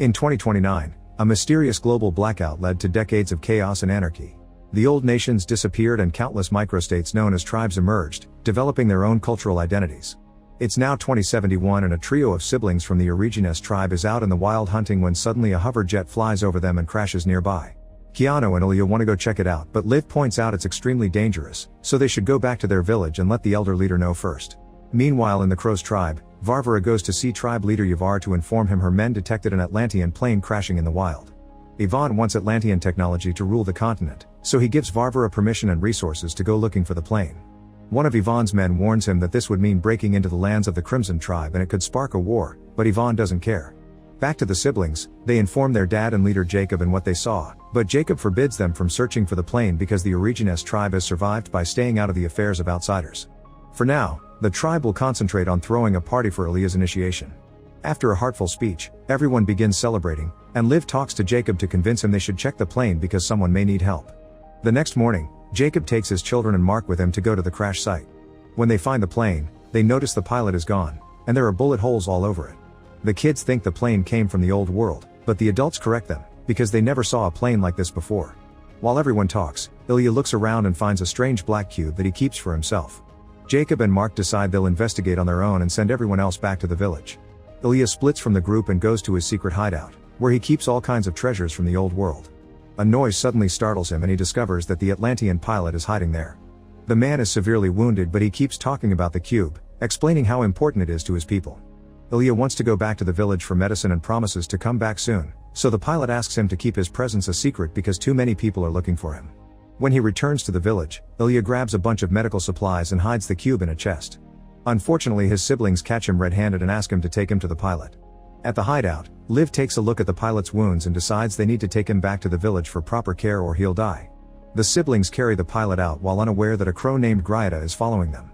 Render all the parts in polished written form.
In 2029, a mysterious global blackout led to decades of chaos and anarchy. The old nations disappeared and countless microstates known as tribes emerged, developing their own cultural identities. It's now 2071 and a trio of siblings from the Origines tribe is out in the wild hunting when suddenly a hover jet flies over them and crashes nearby. Keanu and Ilya want to go check it out, but Liv points out it's extremely dangerous, so they should go back to their village and let the elder leader know first. Meanwhile in the Crows tribe, Varvara goes to see tribe leader Yavar to inform him her men detected an Atlantean plane crashing in the wild. Ivan wants Atlantean technology to rule the continent, so he gives Varvara permission and resources to go looking for the plane. One of Ivan's men warns him that this would mean breaking into the lands of the Crimson tribe and it could spark a war, but Ivan doesn't care. Back to the siblings, they inform their dad and leader Jacob and what they saw, but Jacob forbids them from searching for the plane because the Origines tribe has survived by staying out of the affairs of outsiders. For now, the tribe will concentrate on throwing a party for Ilya's initiation. After a heartful speech, everyone begins celebrating, and Liv talks to Jacob to convince him they should check the plane because someone may need help. The next morning, Jacob takes his children and Mark with him to go to the crash site. When they find the plane, they notice the pilot is gone, and there are bullet holes all over it. The kids think the plane came from the old world, but the adults correct them, because they never saw a plane like this before. While everyone talks, Ilya looks around and finds a strange black cube that he keeps for himself. Jacob and Mark decide they'll investigate on their own and send everyone else back to the village. Ilya splits from the group and goes to his secret hideout, where he keeps all kinds of treasures from the old world. A noise suddenly startles him and he discovers that the Atlantean pilot is hiding there. The man is severely wounded, but he keeps talking about the cube, explaining how important it is to his people. Ilya wants to go back to the village for medicine and promises to come back soon, so the pilot asks him to keep his presence a secret because too many people are looking for him. When he returns to the village, Ilya grabs a bunch of medical supplies and hides the cube in a chest. Unfortunately, his siblings catch him red-handed and ask him to take him to the pilot. At the hideout, Liv takes a look at the pilot's wounds and decides they need to take him back to the village for proper care or he'll die. The siblings carry the pilot out while unaware that a crow named Gryata is following them.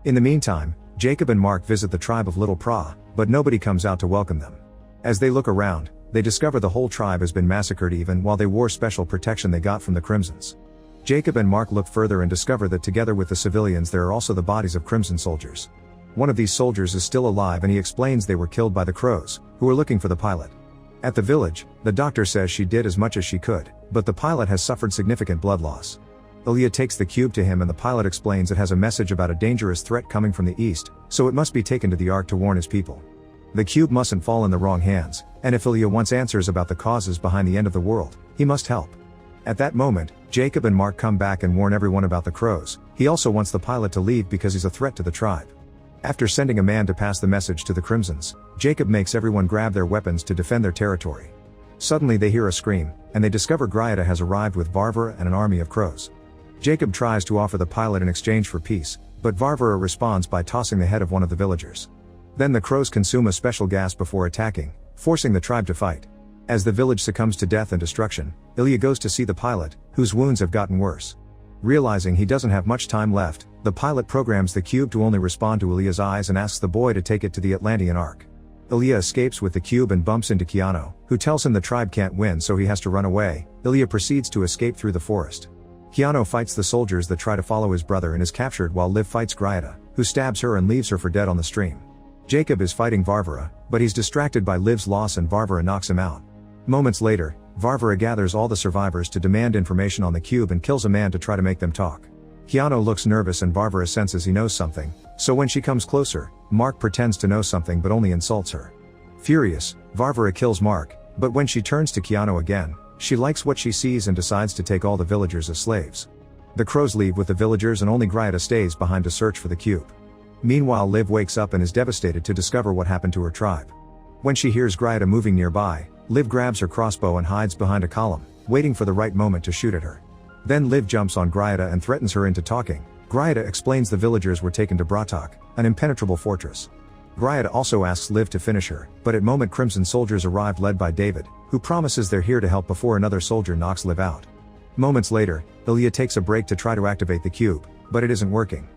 In the meantime, Jacob and Mark visit the tribe of Little Pra, but nobody comes out to welcome them. As they look around, they discover the whole tribe has been massacred even while they wore special protection they got from the Crimsons. Jacob and Mark look further and discover that together with the civilians there are also the bodies of Crimson soldiers. One of these soldiers is still alive and he explains they were killed by the Crows, who are looking for the pilot. At the village, the doctor says she did as much as she could, but the pilot has suffered significant blood loss. Ilya takes the cube to him and the pilot explains it has a message about a dangerous threat coming from the east, so it must be taken to the Ark to warn his people. The cube mustn't fall in the wrong hands, and if Ilya wants answers about the causes behind the end of the world, he must help. At that moment, Jacob and Mark come back and warn everyone about the Crows. He also wants the pilot to leave because he's a threat to the tribe. After sending a man to pass the message to the Crimsons, Jacob makes everyone grab their weapons to defend their territory. Suddenly they hear a scream, and they discover Gryata has arrived with Varvara and an army of crows. Jacob tries to offer the pilot in exchange for peace, but Varvara responds by tossing the head of one of the villagers. Then the crows consume a special gas before attacking, forcing the tribe to fight. As the village succumbs to death and destruction, Ilya goes to see the pilot, whose wounds have gotten worse. Realizing he doesn't have much time left, the pilot programs the cube to only respond to Ilya's eyes and asks the boy to take it to the Atlantean Ark. Ilya escapes with the cube and bumps into Keanu, who tells him the tribe can't win so he has to run away. Ilya proceeds to escape through the forest. Keanu fights the soldiers that try to follow his brother and is captured while Liv fights Gryata, who stabs her and leaves her for dead on the stream. Jacob is fighting Varvara, but he's distracted by Liv's loss and Varvara knocks him out. Moments later, Varvara gathers all the survivors to demand information on the cube and kills a man to try to make them talk. Keanu looks nervous and Varvara senses he knows something, so when she comes closer, Mark pretends to know something but only insults her. Furious, Varvara kills Mark, but when she turns to Keanu again, she likes what she sees and decides to take all the villagers as slaves. The crows leave with the villagers and only Gryata stays behind to search for the cube. Meanwhile, Liv wakes up and is devastated to discover what happened to her tribe. When she hears Gryata moving nearby, Liv grabs her crossbow and hides behind a column, waiting for the right moment to shoot at her. Then Liv jumps on Gryata and threatens her into talking. Gryata explains the villagers were taken to Bratok, an impenetrable fortress. Gryata also asks Liv to finish her, but at moment Crimson soldiers arrive led by David, who promises they're here to help before another soldier knocks Liv out. Moments later, Ilya takes a break to try to activate the cube, but it isn't working.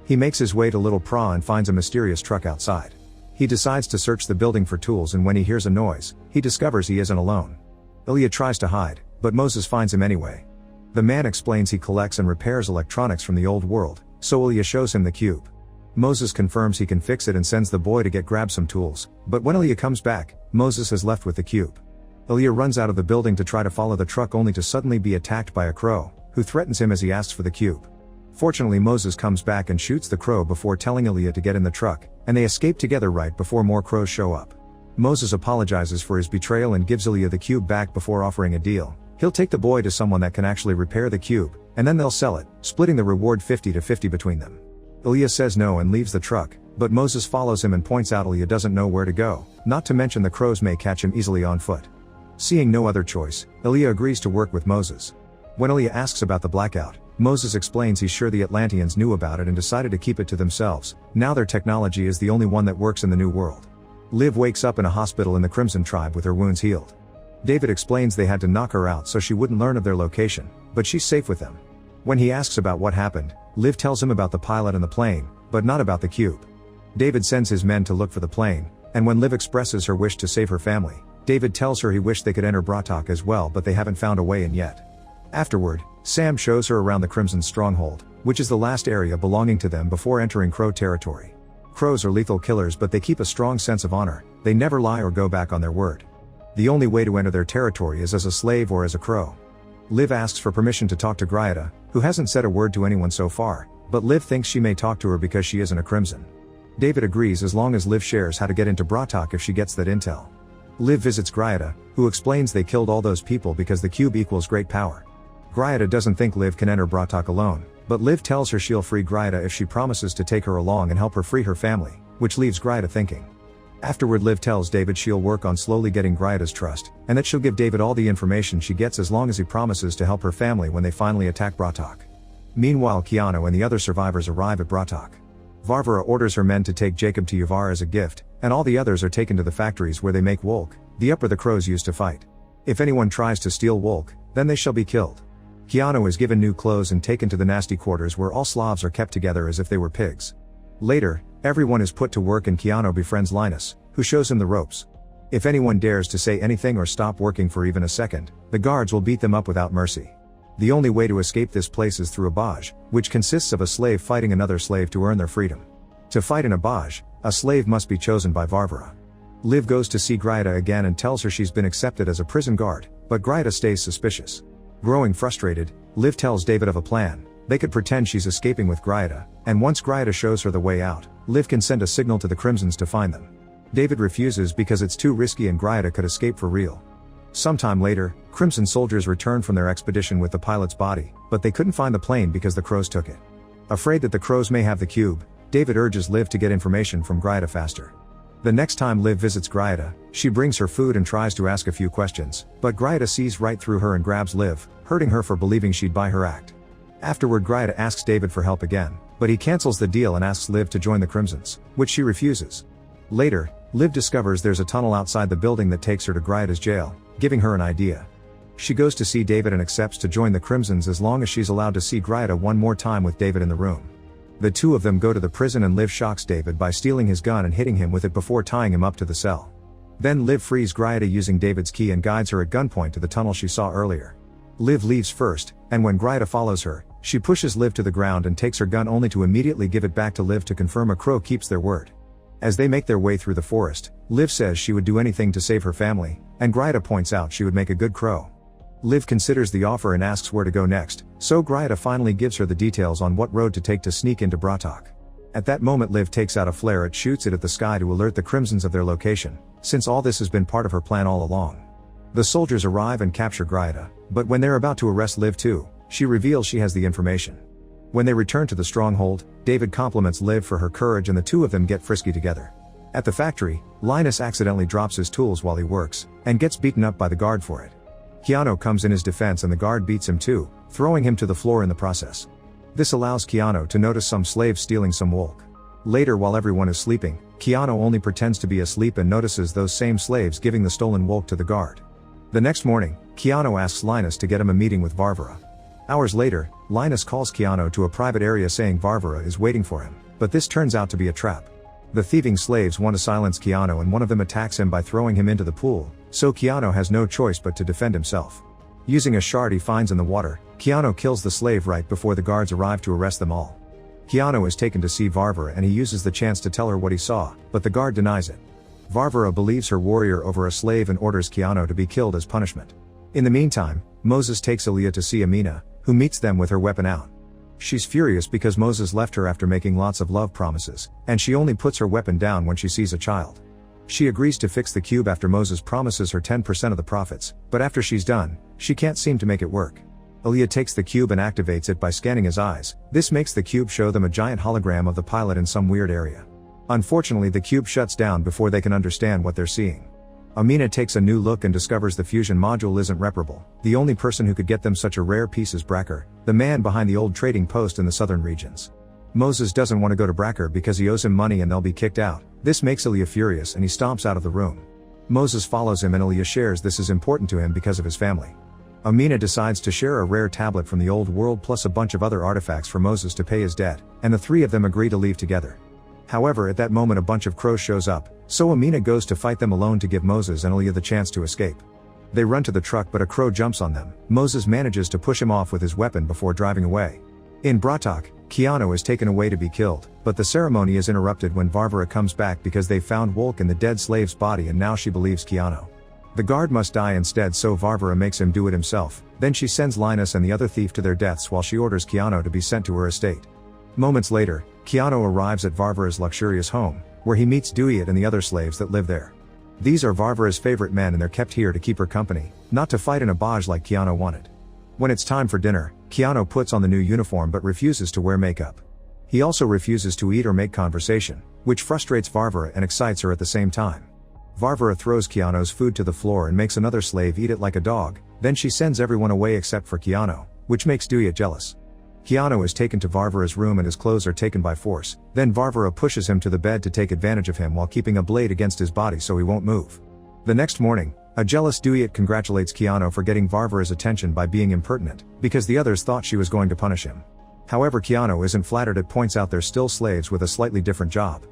He makes his way to Little Pra and finds a mysterious truck outside. He decides to search the building for tools and when he hears a noise, he discovers he isn't alone. Ilya tries to hide, but Moses finds him anyway. The man explains he collects and repairs electronics from the old world, so Ilya shows him the cube. Moses confirms he can fix it and sends the boy to grab some tools, but when Ilya comes back, Moses is left with the cube. Ilya runs out of the building to try to follow the truck only to suddenly be attacked by a crow, who threatens him as he asks for the cube. Fortunately, Moses comes back and shoots the crow before telling Ilya to get in the truck, and they escape together right before more crows show up. Moses apologizes for his betrayal and gives Ilya the cube back before offering a deal. He'll take the boy to someone that can actually repair the cube, and then they'll sell it, splitting the reward 50-50 between them. Ilya says no and leaves the truck, but Moses follows him and points out Ilya doesn't know where to go, not to mention the crows may catch him easily on foot. Seeing no other choice, Ilya agrees to work with Moses. When Ilya asks about the blackout, Moses explains he's sure the Atlanteans knew about it and decided to keep it to themselves. Now their technology is the only one that works in the new world. Liv wakes up in a hospital in the Crimson Tribe with her wounds healed. David explains they had to knock her out so she wouldn't learn of their location, but she's safe with them. When he asks about what happened, Liv tells him about the pilot and the plane, but not about the cube. David sends his men to look for the plane, and when Liv expresses her wish to save her family, David tells her he wished they could enter Bratok as well, but they haven't found a way in yet. Afterward, Sam shows her around the Crimson Stronghold, which is the last area belonging to them before entering Crow territory. Crows are lethal killers, but they keep a strong sense of honor. They never lie or go back on their word. The only way to enter their territory is as a slave or as a crow. Liv asks for permission to talk to Gryada, who hasn't said a word to anyone so far, but Liv thinks she may talk to her because she isn't a Crimson. David agrees as long as Liv shares how to get into Bratok if she gets that intel. Liv visits Gryada, who explains they killed all those people because the cube equals great power. Gryada doesn't think Liv can enter Bratok alone, but Liv tells her she'll free Gryada if she promises to take her along and help her free her family, which leaves Gryada thinking. Afterward, Liv tells David she'll work on slowly getting Gryada's trust, and that she'll give David all the information she gets as long as he promises to help her family when they finally attack Bratok. Meanwhile, Keanu and the other survivors arrive at Bratok. Varvara orders her men to take Jacob to Yvar as a gift, and all the others are taken to the factories where they make Wolk, the upper the crows used to fight. If anyone tries to steal Wolk, then they shall be killed. Keanu is given new clothes and taken to the nasty quarters where all Slavs are kept together as if they were pigs. Later, everyone is put to work and Keanu befriends Linus, who shows him the ropes. If anyone dares to say anything or stop working for even a second, the guards will beat them up without mercy. The only way to escape this place is through a Baj, which consists of a slave fighting another slave to earn their freedom. To fight in a Baj, a slave must be chosen by Varvara. Liv goes to see Gryada again and tells her she's been accepted as a prison guard, but Gryada stays suspicious. Growing frustrated, Liv tells David of a plan. They could pretend she's escaping with Gryada, and once Gryada shows her the way out, Liv can send a signal to the Crimsons to find them. David refuses because it's too risky and Gryada could escape for real. Sometime later, Crimson soldiers return from their expedition with the pilot's body, but they couldn't find the plane because the crows took it. Afraid that the crows may have the cube, David urges Liv to get information from Gryada faster. The next time Liv visits Gryada, she brings her food and tries to ask a few questions, but Gryada sees right through her and grabs Liv, hurting her for believing she'd buy her act. Afterward, Gryada asks David for help again, but he cancels the deal and asks Liv to join the Crimsons, which she refuses. Later, Liv discovers there's a tunnel outside the building that takes her to Gryada's jail, giving her an idea. She goes to see David and accepts to join the Crimsons as long as she's allowed to see Gryada one more time with David in the room. The two of them go to the prison and Liv shocks David by stealing his gun and hitting him with it before tying him up to the cell. Then Liv frees Gryada using David's key and guides her at gunpoint to the tunnel she saw earlier. Liv leaves first, and when Gryada follows her, she pushes Liv to the ground and takes her gun only to immediately give it back to Liv to confirm a crow keeps their word. As they make their way through the forest, Liv says she would do anything to save her family, and Gryada points out she would make a good crow. Liv considers the offer and asks where to go next, so Gryada finally gives her the details on what road to take to sneak into Bratok. At that moment, Liv takes out a flare and shoots it at the sky to alert the Crimsons of their location, since all this has been part of her plan all along. The soldiers arrive and capture Gryada, but when they're about to arrest Liv too, she reveals she has the information. When they return to the stronghold, David compliments Liv for her courage and the two of them get frisky together. At the factory, Linus accidentally drops his tools while he works, and gets beaten up by the guard for it. Keanu comes in his defense and the guard beats him too, throwing him to the floor in the process. This allows Keanu to notice some slaves stealing some Wolk. Later, while everyone is sleeping, Keanu only pretends to be asleep and notices those same slaves giving the stolen Wolk to the guard. The next morning, Keanu asks Linus to get him a meeting with Varvara. Hours later, Linus calls Keanu to a private area saying Varvara is waiting for him, but this turns out to be a trap. The thieving slaves want to silence Keanu and one of them attacks him by throwing him into the pool, so Keanu has no choice but to defend himself. Using a shard he finds in the water, Keanu kills the slave right before the guards arrive to arrest them all. Keanu is taken to see Varvara and he uses the chance to tell her what he saw, but the guard denies it. Varvara believes her warrior over a slave and orders Keanu to be killed as punishment. In the meantime, Moses takes Aaliyah to see Amina, who meets them with her weapon out. She's furious because Moses left her after making lots of love promises, and she only puts her weapon down when she sees a child. She agrees to fix the cube after Moses promises her 10% of the profits, but after she's done, she can't seem to make it work. Aaliyah takes the cube and activates it by scanning his eyes. This makes the cube show them a giant hologram of the pilot in some weird area. Unfortunately, the cube shuts down before they can understand what they're seeing. Amina takes a new look and discovers the fusion module isn't reparable. The only person who could get them such a rare piece is Bracker, the man behind the old trading post in the southern regions. Moses doesn't want to go to Bracker because he owes him money and they'll be kicked out. This makes Aaliyah furious and he stomps out of the room. Moses follows him and Aaliyah shares this is important to him because of his family. Amina decides to share a rare tablet from the old world plus a bunch of other artifacts for Moses to pay his debt, and the three of them agree to leave together. However, at that moment a bunch of crows shows up, so Amina goes to fight them alone to give Moses and Aaliyah the chance to escape. They run to the truck but a crow jumps on them. Moses manages to push him off with his weapon before driving away. In Bratok, Keanu is taken away to be killed, but the ceremony is interrupted when Varvara comes back because they found Wolk in the dead slave's body and now she believes Keanu. The guard must die instead, so Varvara makes him do it himself. Then she sends Linus and the other thief to their deaths while she orders Keanu to be sent to her estate. Moments later, Keanu arrives at Varvara's luxurious home, where he meets Duyet and the other slaves that live there. These are Varvara's favorite men and they're kept here to keep her company, not to fight in a barrage like Keanu wanted. When it's time for dinner, Keanu puts on the new uniform but refuses to wear makeup. He also refuses to eat or make conversation, which frustrates Varvara and excites her at the same time. Varvara throws Keanu's food to the floor and makes another slave eat it like a dog, then she sends everyone away except for Keanu, which makes Duyet jealous. Keanu is taken to Varvara's room and his clothes are taken by force, then Varvara pushes him to the bed to take advantage of him while keeping a blade against his body so he won't move. The next morning, a jealous Duyet congratulates Keanu for getting Varvara's attention by being impertinent, because the others thought she was going to punish him. However, Keanu isn't flattered and points out they're still slaves with a slightly different job.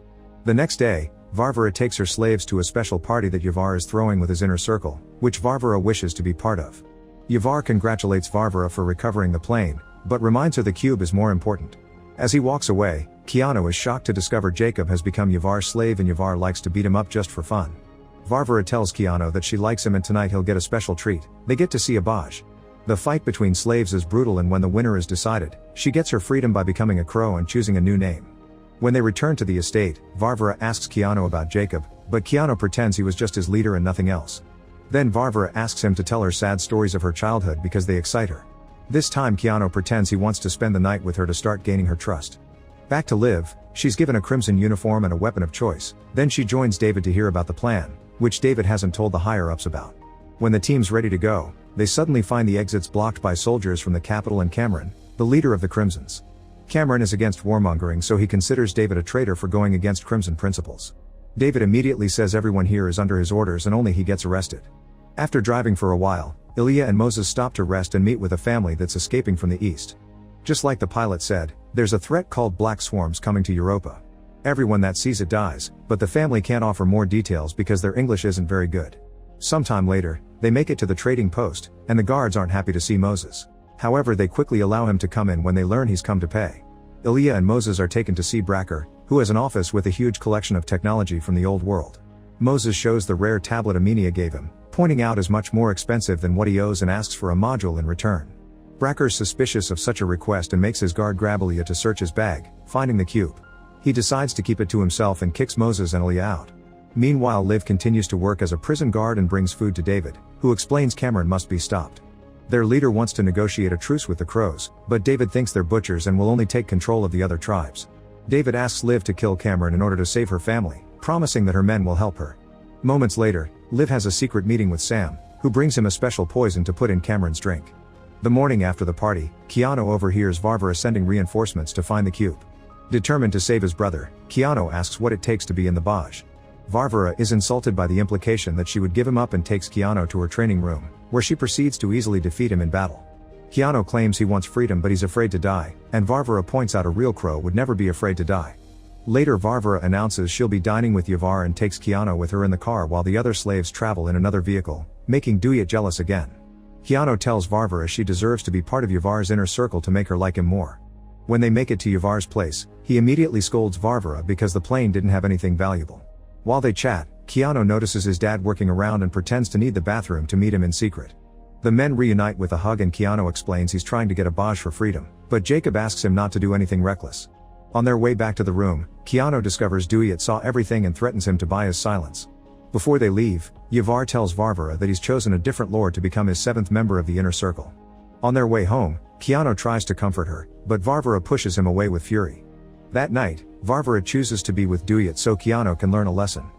The next day, Varvara takes her slaves to a special party that Yavar is throwing with his inner circle, which Varvara wishes to be part of. Yavar congratulates Varvara for recovering the plane, but reminds her the cube is more important. As he walks away, Keanu is shocked to discover Jacob has become Yavar's slave and Yavar likes to beat him up just for fun. Varvara tells Keanu that she likes him and tonight he'll get a special treat. They get to see a Baj. The fight between slaves is brutal and when the winner is decided, she gets her freedom by becoming a crow and choosing a new name. When they return to the estate, Varvara asks Keanu about Jacob, but Keanu pretends he was just his leader and nothing else. Then Varvara asks him to tell her sad stories of her childhood because they excite her. This time Keanu pretends he wants to spend the night with her to start gaining her trust. Back to Liv, she's given a crimson uniform and a weapon of choice, then she joins David to hear about the plan, which David hasn't told the higher-ups about. When the team's ready to go, they suddenly find the exits blocked by soldiers from the capital and Cameron, the leader of the Crimsons. Cameron is against warmongering so he considers David a traitor for going against Crimson principles. David immediately says everyone here is under his orders and only he gets arrested. After driving for a while, Aaliyah and Moses stop to rest and meet with a family that's escaping from the east. Just like the pilot said, there's a threat called black swarms coming to Europa. Everyone that sees it dies, but the family can't offer more details because their English isn't very good. Sometime later, they make it to the trading post, and the guards aren't happy to see Moses. However, they quickly allow him to come in when they learn he's come to pay. Aaliyah and Moses are taken to see Bracker, who has an office with a huge collection of technology from the old world. Moses shows the rare tablet Amina gave him, pointing out is much more expensive than what he owes and asks for a module in return. Bracker's suspicious of such a request and makes his guard grab Aaliyah to search his bag, finding the cube. He decides to keep it to himself and kicks Moses and Aaliyah out. Meanwhile, Liv continues to work as a prison guard and brings food to David, who explains Cameron must be stopped. Their leader wants to negotiate a truce with the crows, but David thinks they're butchers and will only take control of the other tribes. David asks Liv to kill Cameron in order to save her family, promising that her men will help her. Moments later, Liv has a secret meeting with Sam, who brings him a special poison to put in Cameron's drink. The morning after the party, Keanu overhears Varvara sending reinforcements to find the cube. Determined to save his brother, Keanu asks what it takes to be in the Baj. Varvara is insulted by the implication that she would give him up and takes Keanu to her training room, where she proceeds to easily defeat him in battle. Keanu claims he wants freedom but he's afraid to die, and Varvara points out a real crow would never be afraid to die. Later, Varvara announces she'll be dining with Yavar and takes Keanu with her in the car while the other slaves travel in another vehicle, making Duyet jealous again. Keanu tells Varvara she deserves to be part of Yavar's inner circle to make her like him more. When they make it to Yavar's place, he immediately scolds Varvara because the plane didn't have anything valuable. While they chat, Keanu notices his dad working around and pretends to need the bathroom to meet him in secret. The men reunite with a hug and Keanu explains he's trying to get a Baj for freedom, but Jacob asks him not to do anything reckless. On their way back to the room, Keanu discovers Duyet saw everything and threatens him to buy his silence. Before they leave, Yavar tells Varvara that he's chosen a different lord to become his 7th member of the inner circle. On their way home, Keanu tries to comfort her, but Varvara pushes him away with fury. That night, Varvara chooses to be with Duyet so Keanu can learn a lesson.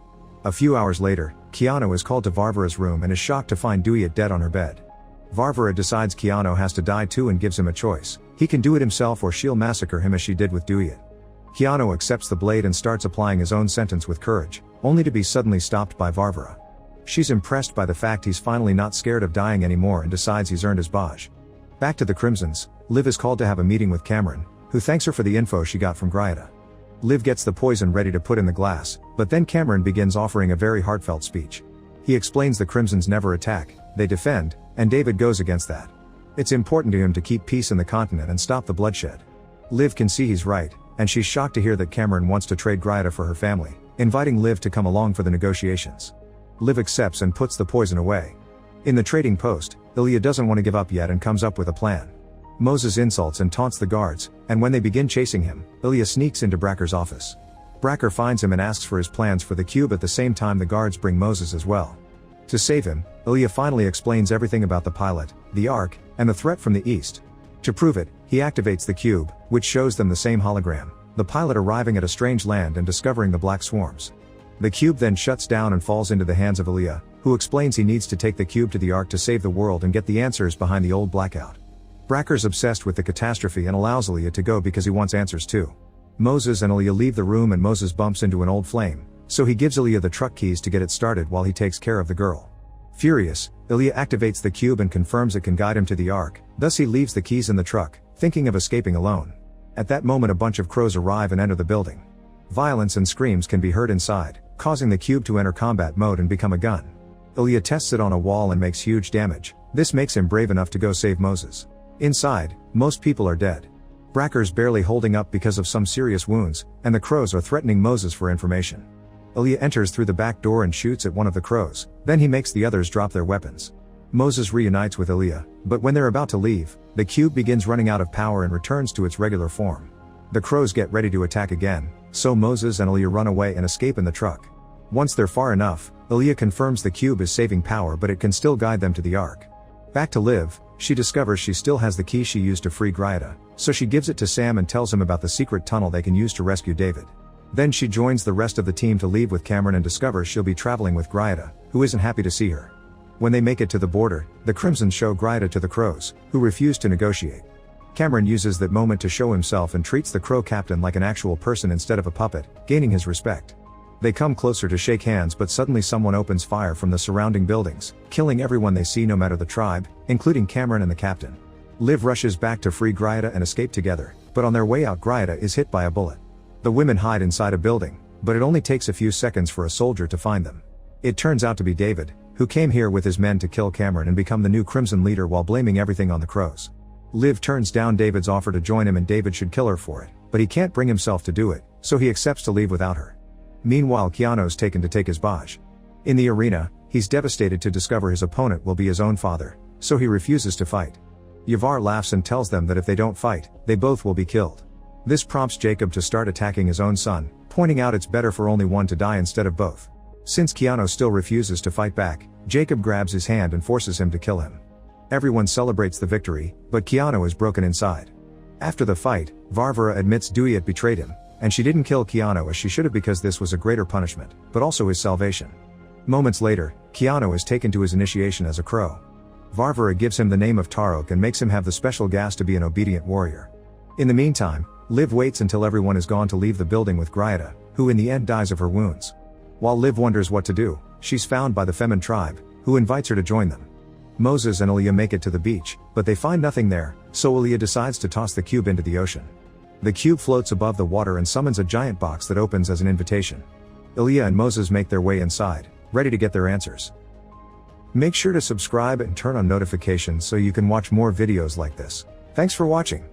A few hours later, Keanu is called to Varvara's room and is shocked to find Duyet dead on her bed. Varvara decides Keanu has to die too and gives him a choice. He can do it himself or she'll massacre him as she did with Duyet. Keanu accepts the blade and starts applying his own sentence with courage, only to be suddenly stopped by Varvara. She's impressed by the fact he's finally not scared of dying anymore and decides he's earned his Baj. Back to the Crimsons, Liv is called to have a meeting with Cameron, who thanks her for the info she got from Gryata. Liv gets the poison ready to put in the glass, but then Cameron begins offering a very heartfelt speech. He explains the Crimsons never attack, they defend, and David goes against that. It's important to him to keep peace in the continent and stop the bloodshed. Liv can see he's right, and she's shocked to hear that Cameron wants to trade Gryata for her family, inviting Liv to come along for the negotiations. Liv accepts and puts the poison away. In the trading post, Ilya doesn't want to give up yet and comes up with a plan. Moses insults and taunts the guards, and when they begin chasing him, Ilya sneaks into Bracker's office. Bracker finds him and asks for his plans for the cube. At the same time the guards bring Moses as well. To save him, Ilya finally explains everything about the pilot, the Ark, and the threat from the east. To prove it, he activates the cube, which shows them the same hologram, the pilot arriving at a strange land and discovering the black swarms. The cube then shuts down and falls into the hands of Ilya, who explains he needs to take the cube to the Ark to save the world and get the answers behind the old blackout. Bracker's obsessed with the catastrophe and allows Ilya to go because he wants answers too. Moses and Ilya leave the room and Moses bumps into an old flame, so he gives Ilya the truck keys to get it started while he takes care of the girl. Furious, Ilya activates the cube and confirms it can guide him to the Ark, thus he leaves the keys in the truck, thinking of escaping alone. At that moment a bunch of crows arrive and enter the building. Violence and screams can be heard inside, causing the cube to enter combat mode and become a gun. Ilya tests it on a wall and makes huge damage. This makes him brave enough to go save Moses. Inside, most people are dead. Bracker's barely holding up because of some serious wounds, and the crows are threatening Moses for information. Ilya enters through the back door and shoots at one of the crows, then he makes the others drop their weapons. Moses reunites with Ilya, but when they're about to leave, the cube begins running out of power and returns to its regular form. The crows get ready to attack again, so Moses and Ilya run away and escape in the truck. Once they're far enough, Ilya confirms the cube is saving power but it can still guide them to the Ark. Back to Liv, she discovers she still has the key she used to free Gryata, so she gives it to Sam and tells him about the secret tunnel they can use to rescue David. Then she joins the rest of the team to leave with Cameron and discovers she'll be traveling with Gryata, who isn't happy to see her. When they make it to the border, the Crimsons show Gryata to the crows, who refuse to negotiate. Cameron uses that moment to show himself and treats the crow captain like an actual person instead of a puppet, gaining his respect. They come closer to shake hands but suddenly someone opens fire from the surrounding buildings, killing everyone they see no matter the tribe, including Cameron and the captain. Liv rushes back to free Gryata and escape together, but on their way out Gryata is hit by a bullet. The women hide inside a building, but it only takes a few seconds for a soldier to find them. It turns out to be David, who came here with his men to kill Cameron and become the new Crimson leader while blaming everything on the crows. Liv turns down David's offer to join him and David should kill her for it, but he can't bring himself to do it, so he accepts to leave without her. Meanwhile Keanu's taken to take his Baj. In the arena, he's devastated to discover his opponent will be his own father, so he refuses to fight. Yavar laughs and tells them that if they don't fight, they both will be killed. This prompts Jacob to start attacking his own son, pointing out it's better for only one to die instead of both. Since Keanu still refuses to fight back, Jacob grabs his hand and forces him to kill him. Everyone celebrates the victory, but Keanu is broken inside. After the fight, Varvara admits Duyet betrayed him, and she didn't kill Keanu as she should have because this was a greater punishment, but also his salvation. Moments later, Keanu is taken to his initiation as a crow. Varvara gives him the name of Tarok and makes him have the special gas to be an obedient warrior. In the meantime, Liv waits until everyone is gone to leave the building with Gryata, who in the end dies of her wounds. While Liv wonders what to do, she's found by the Femin tribe, who invites her to join them. Moses and Ilya make it to the beach, but they find nothing there, so Ilya decides to toss the cube into the ocean. The cube floats above the water and summons a giant box that opens as an invitation. Ilya and Moses make their way inside, ready to get their answers. Make sure to subscribe and turn on notifications so you can watch more videos like this. Thanks for watching.